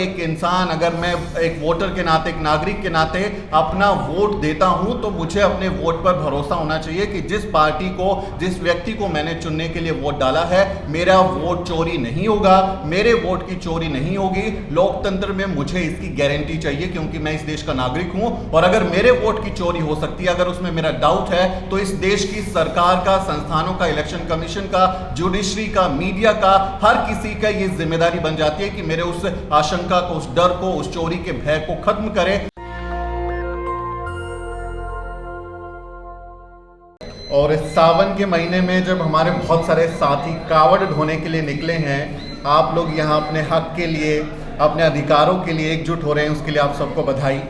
एक इंसान, अगर मैं एक वोटर के नाते, एक नागरिक के नाते अपना वोट देता हूं तो मुझे अपने वोट पर भरोसा होना चाहिए कि जिस पार्टी को, जिस व्यक्ति को मैंने चुनने के लिए वोट डाला है, मेरा वोट चोरी नहीं होगा, मेरे वोट की चोरी नहीं होगी। लोकतंत्र में मुझे इसकी गारंटी चाहिए क्योंकि मैं इस देश का नागरिक हूं। और अगर मेरे वोट की चोरी हो सकती है, अगर उसमें मेरा डाउट है, तो इस देश की सरकार का, संस्थानों का, इलेक्शन कमीशन का, जुडिशरी का, मीडिया का, हर किसी का ये जिम्मेदारी बन जाती है कि मेरे उस आशंका को, उस डर को, उस चोरी के भय को खत्म करे। और इस सावन के महीने में जब हमारे बहुत सारे साथी कावड़ ढोने के लिए निकले हैं, आप लोग यहाँ अपने हक के लिए, अपने अधिकारों के लिए एकजुट हो रहे हैं, उसके लिए आप सबको बधाई।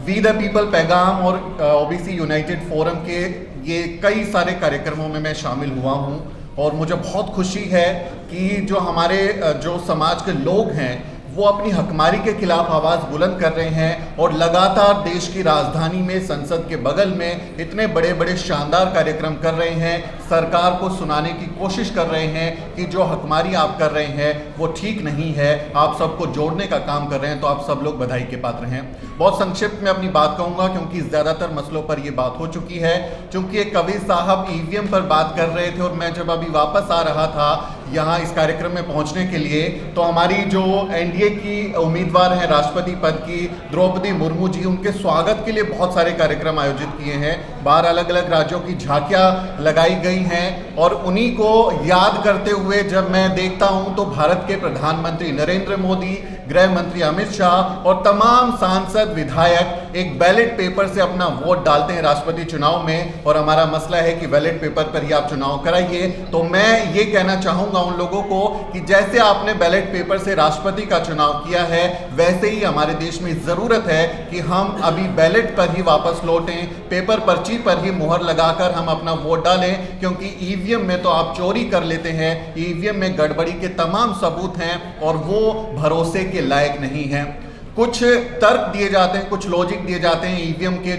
वी द पीपल पैगाम और ओबीसी यूनाइटेड फोरम के ये कई सारे कार्यक्रमों में मैं शामिल हुआ हूँ और मुझे बहुत खुशी है कि जो हमारे जो समाज के लोग हैं वो अपनी हकमारी के खिलाफ आवाज़ बुलंद कर रहे हैं और लगातार देश की राजधानी में, संसद के बगल में इतने बड़े बड़े शानदार कार्यक्रम कर रहे हैं, सरकार को सुनाने की कोशिश कर रहे हैं कि जो हकमारी आप कर रहे हैं वो ठीक नहीं है, आप सबको जोड़ने का काम कर रहे हैं। तो आप सब लोग बधाई के पात्र हैं। बहुत संक्षिप्त में अपनी बात कहूँगा क्योंकि ज़्यादातर मसलों पर ये बात हो चुकी है। चूँकि एक कवि साहब ईवीएम पर बात कर रहे थे और मैं जब अभी वापस आ रहा था यहाँ इस कार्यक्रम में पहुँचने के लिए, तो हमारी जो एनडीए की उम्मीदवार हैं राष्ट्रपति पद की, द्रौपदी मुर्मू जी, उनके स्वागत के लिए बहुत सारे कार्यक्रम आयोजित किए हैं। बाहर अलग अलग राज्यों की झांकियां लगाई गई हैं और उन्हीं को याद करते हुए जब मैं देखता हूं तो भारत के प्रधानमंत्री नरेंद्र मोदी, गृह मंत्री अमित शाह और तमाम सांसद, विधायक एक बैलेट पेपर से अपना वोट डालते हैं राष्ट्रपति चुनाव में। और हमारा मसला है कि बैलेट पेपर पर ही आप चुनाव कराइए। तो मैं ये कहना चाहूंगा उन लोगों को कि जैसे आपने बैलेट पेपर से राष्ट्रपति का चुनाव किया है, वैसे ही हमारे देश में ज़रूरत है कि हम अभी बैलेट पर ही वापस लौटें, पेपर पर्ची पर ही मुहर लगाकर हम अपना वोट डालें। क्योंकि ईवीएम में तो आप चोरी कर लेते हैं, ईवीएम में गड़बड़ी के तमाम सबूत हैं और वो भरोसे के लायक नहीं हैं। कुछ तर्क दिए जाते हैं, कुछ लॉजिक दिए जाते हैं ईवीएम के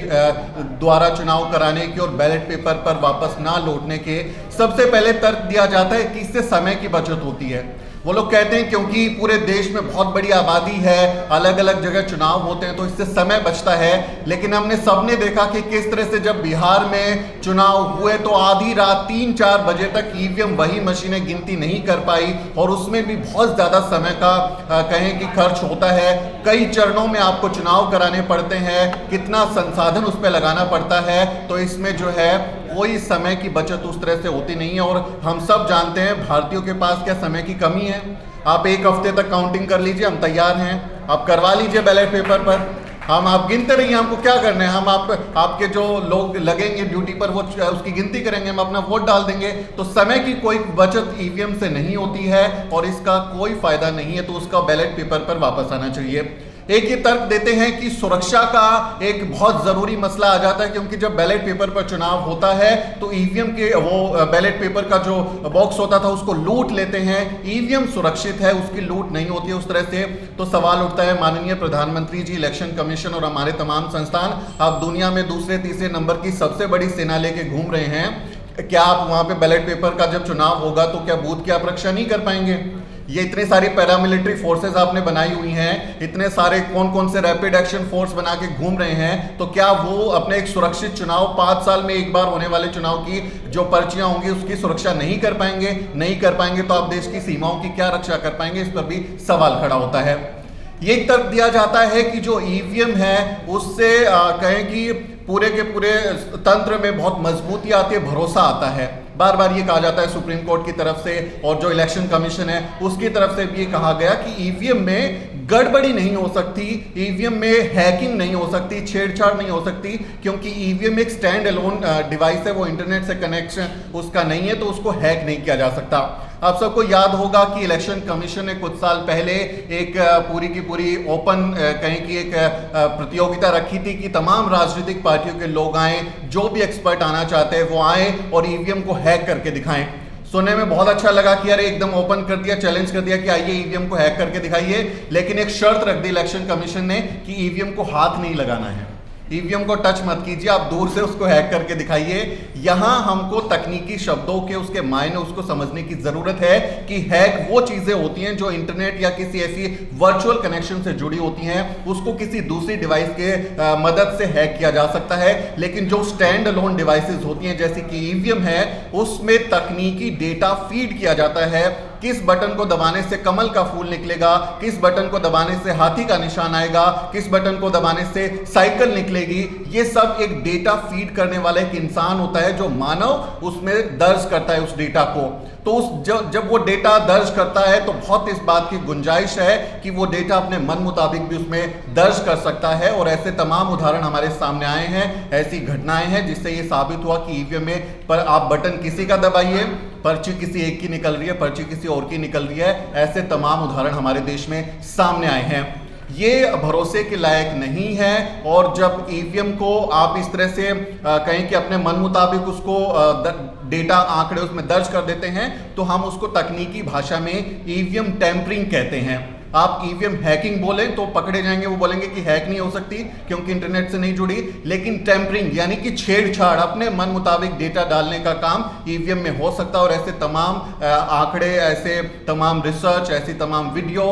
द्वारा चुनाव कराने के और बैलेट पेपर पर वापस ना लौटने के। सबसे पहले तर्क दिया जाता है कि इससे समय की बचत होती है। वो लोग कहते हैं क्योंकि पूरे देश में बहुत बड़ी आबादी है, अलग अलग जगह चुनाव होते हैं तो इससे समय बचता है। लेकिन हमने सबने देखा कि किस तरह से जब बिहार में चुनाव हुए तो आधी रात 3-4 बजे तक ईवीएम वही मशीनें गिनती नहीं कर पाई और उसमें भी बहुत ज़्यादा समय का कहें कि खर्च होता है। कई चरणों में आपको चुनाव कराने पड़ते हैं, कितना संसाधन उस पर लगाना पड़ता है। तो इसमें जो है कोई समय की बचत उस तरह से होती नहीं है। और हम सब जानते हैं भारतीयों के पास क्या समय की कमी है। आप एक हफ्ते तक काउंटिंग कर लीजिए, हम तैयार हैं। आप करवा लीजिए बैलेट पेपर पर, हम आप गिनते रहिए, हमको क्या करना है। हम आपके जो लोग लगेंगे ड्यूटी पर वो उसकी गिनती करेंगे, हम अपना वोट डाल देंगे। तो समय की कोई बचत ईवीएम से नहीं होती है और इसका कोई फायदा नहीं है। तो उसका बैलेट पेपर पर वापस आना चाहिए। एक ये तर्क देते हैं कि सुरक्षा का एक बहुत ज़रूरी मसला आ जाता है क्योंकि जब बैलेट पेपर पर चुनाव होता है तो ईवीएम के वो बैलेट पेपर का जो बॉक्स होता था उसको लूट लेते हैं। ईवीएम सुरक्षित है, उसकी लूट नहीं होती है उस तरह से। तो सवाल उठता है, माननीय प्रधानमंत्री जी, इलेक्शन कमीशन और हमारे तमाम संस्थान, आप दुनिया में दूसरे तीसरे नंबर की सबसे बड़ी सेना लेके घूम रहे हैं, क्या आप वहाँ पे बैलेट पेपर का जब चुनाव होगा तो क्या बूथ की आप रक्षा नहीं कर पाएंगे? ये इतने सारी पैरामिलिट्री फोर्सेस आपने बनाई हुई हैं, इतने सारे कौन कौन से रैपिड एक्शन फोर्स बना के घूम रहे हैं, तो क्या वो अपने एक सुरक्षित चुनाव, 5 साल में एक बार होने वाले चुनाव की जो पर्चियां होंगी उसकी सुरक्षा नहीं कर पाएंगे? नहीं कर पाएंगे तो आप देश की सीमाओं की क्या रक्षा कर पाएंगे? इस पर भी सवाल खड़ा होता है। ये तर्क दिया जाता है कि जो ईवीएम है उससे कहें कि पूरे के पूरे तंत्र में बहुत मजबूती आती है, भरोसा आता है। बार बार ये कहा जाता है सुप्रीम कोर्ट की तरफ से और जो इलेक्शन कमीशन है उसकी तरफ से भी ये कहा गया कि ईवीएम में गड़बड़ी नहीं हो सकती, ईवीएम में हैकिंग नहीं हो सकती, छेड़छाड़ नहीं हो सकती, क्योंकि ईवीएम एक स्टैंड अलोन डिवाइस है, वो इंटरनेट से कनेक्शन उसका नहीं है, तो उसको हैक नहीं किया जा सकता। आप सबको याद होगा कि इलेक्शन कमीशन ने कुछ साल पहले एक पूरी की पूरी ओपन कहें कि एक प्रतियोगिता रखी थी कि तमाम राजनीतिक पार्टियों के लोग आए, जो भी एक्सपर्ट आना चाहते हैं वो आए और ईवीएम को हैक करके दिखाएं। सुनने में बहुत अच्छा लगा कि यार एकदम ओपन कर दिया, चैलेंज कर दिया कि आइए ईवीएम को हैक करके दिखाइए। लेकिन एक शर्त रख दी इलेक्शन कमीशन ने कि ईवीएम को हाथ नहीं लगाना है। ईवीएम को टच मत कीजिए, आप दूर से उसको हैक करके दिखाइए। यहां हमको तकनीकी शब्दों के उसके मायने उसको समझने की जरूरत है कि हैक वो चीजें होती हैं जो इंटरनेट या किसी ऐसी वर्चुअल कनेक्शन से जुड़ी होती हैं, उसको किसी दूसरी डिवाइस के मदद से हैक किया जा सकता है। लेकिन जो स्टैंड अलोन डिवाइसेस होती हैं जैसे कि ईवीएम है, उसमें तकनीकी डेटा फीड किया जाता है। किस बटन को दबाने से कमल का फूल निकलेगा, किस बटन को दबाने से हाथी का निशान आएगा, किस बटन को दबाने से साइकिल निकलेगी, ये सब एक डेटा फीड करने वाला एक इंसान होता है जो मानव उसमें दर्ज करता है उस डेटा को। तो जब वो डेटा दर्ज करता है तो बहुत इस बात की गुंजाइश है कि वो डेटा अपने मन मुताबिक भी उसमें दर्ज कर सकता है। और ऐसे तमाम उदाहरण हमारे सामने आए हैं, ऐसी घटनाएं हैं जिससे ये साबित हुआ कि ईवीएम में पर आप बटन किसी का दबाइए, पर्ची किसी एक की निकल रही है, पर्ची किसी और की निकल रही है। ऐसे तमाम उदाहरण हमारे देश में सामने आए हैं। ये भरोसे के लायक नहीं है। और जब ईवीएम को आप इस तरह से कहें कि अपने मन मुताबिक उसको डेटा आंकड़े उसमें दर्ज कर देते हैं, तो हम उसको तकनीकी भाषा में ईवीएम टेम्परिंग कहते हैं। आप ईवीएम हैकिंग बोलें तो पकड़े जाएंगे, वो बोलेंगे कि हैक नहीं हो सकती क्योंकि इंटरनेट से नहीं जुड़ी। लेकिन टेम्परिंग यानी कि छेड़छाड़, अपने मन मुताबिक डेटा डालने का काम ईवीएम में हो सकता है। और ऐसे तमाम आंकड़े, ऐसे तमाम रिसर्च, ऐसी तमाम वीडियो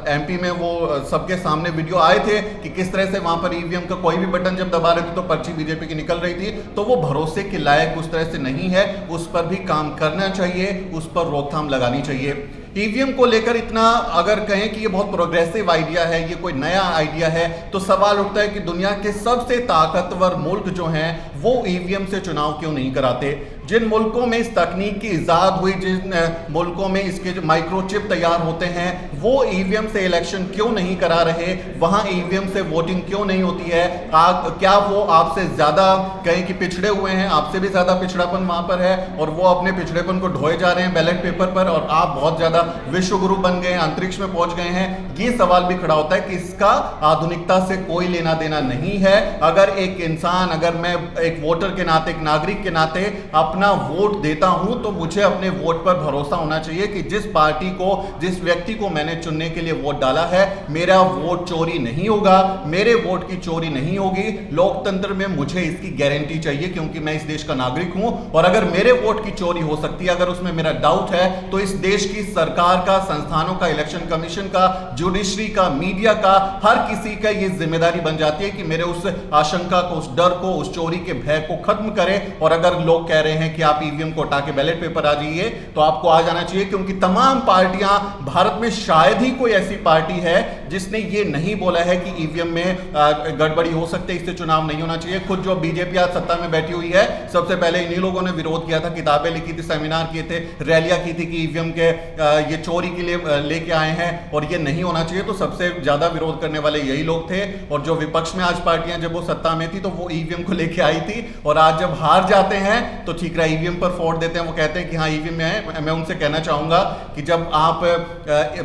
एमपी में वो सबके सामने वीडियो आए थे कि किस तरह से वहां पर ईवीएम का कोई भी बटन जब दबा रहे थे तो पर्ची बीजेपी की निकल रही थी। तो वो भरोसे के लायक उस तरह से नहीं है, उस पर भी काम करना चाहिए, उस पर रोकथाम लगानी चाहिए। ईवीएम को लेकर इतना अगर कहें कि ये बहुत प्रोग्रेसिव आइडिया है, ये कोई नया आइडिया है, तो सवाल उठता है कि दुनिया के सबसे ताकतवर मुल्क जो हैं वो ईवीएम से चुनाव क्यों नहीं कराते। जिन मुल्कों में इस तकनीक की इजाद हुई, जिन मुल्कों में इसके जो माइक्रोचिप तैयार होते हैं, वो ईवीएम से इलेक्शन क्यों नहीं करा रहे, वहां ईवीएम से वोटिंग क्यों नहीं होती है। क्या वो आपसे ज्यादा कहें कि पिछड़े हुए हैं, आपसे भी ज्यादा पिछड़ापन वहां पर है और वो अपने पिछड़ेपन को ढोए जा रहे हैं बैलेट पेपर पर, और आप बहुत ज्यादा विश्व गुरु बन गए हैं, अंतरिक्ष में पहुंच गए हैं। ये सवाल भी खड़ा होता है कि इसका आधुनिकता से कोई लेना देना नहीं है। अगर एक इंसान, अगर मैं एक वोटर के नाते, एक नागरिक के नाते अपना वोट देता हूं, तो मुझे अपने वोट पर भरोसा होना चाहिए कि जिस पार्टी को, जिस व्यक्ति को मैंने चुनने के लिए वोट डाला है, मेरा वोट चोरी नहीं होगा, मेरे वोट की चोरी नहीं होगी। लोकतंत्र में मुझे इसकी गारंटी चाहिए क्योंकि मैं इस देश का नागरिक हूं। और अगर मेरे वोट की चोरी हो सकती है, अगर उसमें मेरा डाउट है, तो इस देश की सरकार का, संस्थानों का, इलेक्शन कमीशन का, जुडिशरी का, मीडिया का, हर किसी का यह जिम्मेदारी बन जाती है कि मेरे उस आशंका को, उस डर को, उस चोरी के भय को खत्म करे। और अगर लोग कह रहे हैं कि आप ईवीएम को हटा के बैलेट पेपर आ जाइए, तो आपको आ जाना चाहिए, क्योंकि तमाम पार्टियां, भारत में शायद ही कोई ऐसी पार्टी है जिसने ये नहीं बोला है कि ईवीएम में गड़बड़ी हो सकती है, इससे चुनाव नहीं होना चाहिए। खुद जो बीजेपी आज सत्ता में बैठी हुई है, सबसे पहले इन्हीं लोगों ने विरोध किया था, किताबें लिखी थी, सेमिनार किए थे, रैलियां की थी कि ईवीएम के ये चोरी के लिए लेके आए हैं और ये नहीं होना चाहिए। तो सबसे ज्यादा विरोध करने वाले यही लोग थे। और जो विपक्ष में आज पार्टियां, जब वो सत्ता में थी तो वो ईवीएम को लेके आई थी, और आज जब हार जाते हैं तो ठीक रहा, ईवीएम पर फोड़ देते हैं। वो कहते हैं कि हाँ ईवीएम में है। मैं उनसे कहना चाहूंगा कि जब आप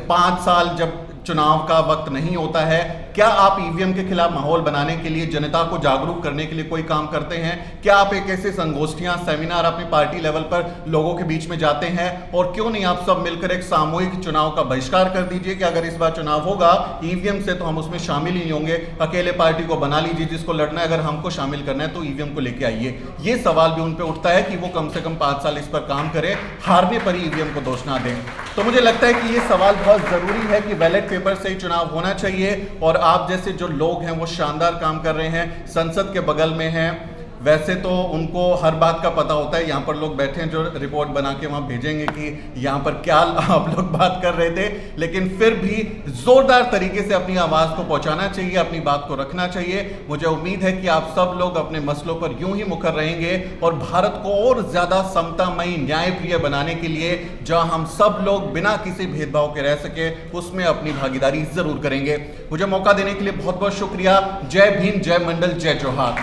5 साल जब चुनाव का वक्त नहीं होता है, क्या आप ईवीएम के खिलाफ माहौल बनाने के लिए, जनता को जागरूक करने के लिए कोई काम करते हैं? क्या आप एक ऐसे संगोष्ठियां, सेमिनार अपनी पार्टी लेवल पर लोगों के बीच में जाते हैं? और क्यों नहीं आप सब मिलकर एक सामूहिक चुनाव का बहिष्कार कर दीजिए कि अगर इस बार चुनाव होगा ईवीएम से तो हम उसमें शामिल ही नहीं होंगे, अकेले पार्टी को बना लीजिए जिसको लड़ना है, अगर हमको शामिल करना है तो ईवीएम को लेके आइए। ये सवाल भी उन पर उठता है कि वो कम से कम 5 साल इस पर काम करें, हारने पर ही ईवीएम को दोष ना दें। तो मुझे लगता है कि ये सवाल बहुत जरूरी है कि बैलेट पेपर से ही चुनाव होना चाहिए। और आप जैसे जो लोग हैं वो शानदार काम कर रहे हैं, संसद के बगल में हैं, वैसे तो उनको हर बात का पता होता है। यहाँ पर लोग बैठे हैं जो रिपोर्ट बना के वहाँ भेजेंगे कि यहाँ पर क्या आप लोग बात कर रहे थे, लेकिन फिर भी जोरदार तरीके से अपनी आवाज़ को पहुँचाना चाहिए, अपनी बात को रखना चाहिए। मुझे उम्मीद है कि आप सब लोग अपने मसलों पर यूं ही मुखर रहेंगे और भारत को और ज़्यादा समतामयी, न्यायप्रिय बनाने के लिए, जहाँ हम सब लोग बिना किसी भेदभाव के रह सके, उसमें अपनी भागीदारी ज़रूर करेंगे। मुझे मौका देने के लिए बहुत बहुत शुक्रिया। जय भीम, जय मंडल, जय जोहार।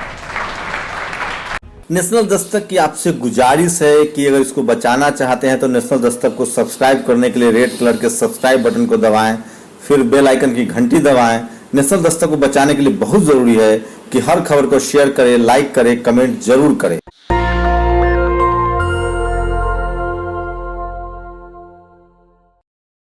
नेशनल दस्तक की आपसे गुजारिश है कि अगर इसको बचाना चाहते हैं तो नेशनल दस्तक को सब्सक्राइब करने के लिए रेड कलर के सब्सक्राइब बटन को दबाएं, फिर बेल आइकन की घंटी दबाएं। नेशनल दस्तक को बचाने के लिए बहुत ज़रूरी है कि हर खबर को शेयर करें, लाइक करें, कमेंट जरूर करें।